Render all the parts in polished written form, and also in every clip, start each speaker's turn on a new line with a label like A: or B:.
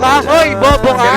A: ka? Hoy, bobo ka?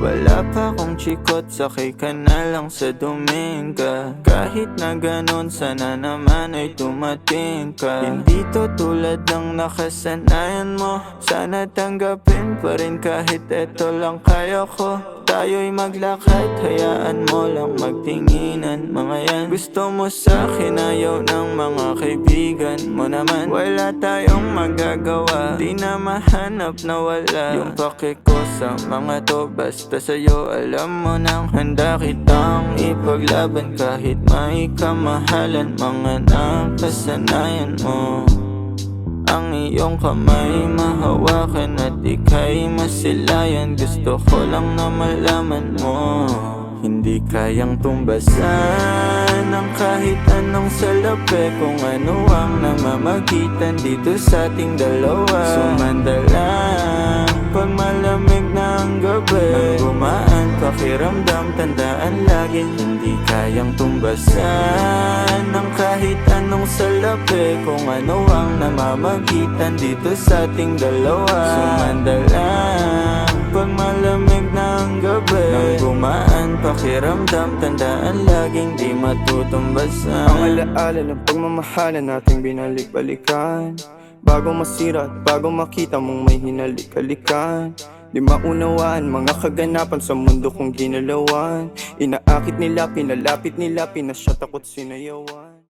B: Wala pa akong chikot, sakay ka na lang sa Dominga. Kahit na ganon, sana naman ay tumating ka. Hindi to tulad ng nakasanayan mo, sana tanggapin pa rin kahit eto lang kaya ko. Tayo'y maglakad, hayaan mo lang magtinginan. Mga yan, gusto mo sa'kin, ayaw ng mga kaibigan mo naman. Wala tayong magagawa, di na mahanap na wala yung pake ko sa mga to. Basta sa'yo, alam mo nang handa kitang ipaglaban. Kahit may kamahalan, mga nakasanayan mo. Ang iyong kamay mahawakan at ika'y masilayan. Gusto ko lang na malaman mo, hindi kayang tumbasan ng kahit anong salapi. Kung ano ang namamagitan dito sa ating dalawa. Sumandalang pag malamig na ang gabi, nang gumaan pakiramdam, tandaan lagi, hindi kayang tumbasan ng kahit anong salapi. Kung ano ang namamagitan dito sa ating dalawa. Sumandalang pag malamig na ang gabi, nang gumaan pakiramdam, tandaan laging di matutumbasan.
C: Ang alaala ng pagmamahalan nating binalik-balikan, bago masira at bago makita mong may hinalik-halikan. Di maunawaan mga kaganapan sa mundo kong ginalawan. Inaakit nila, pinalapit nila, pinasyat ako't sinayawan.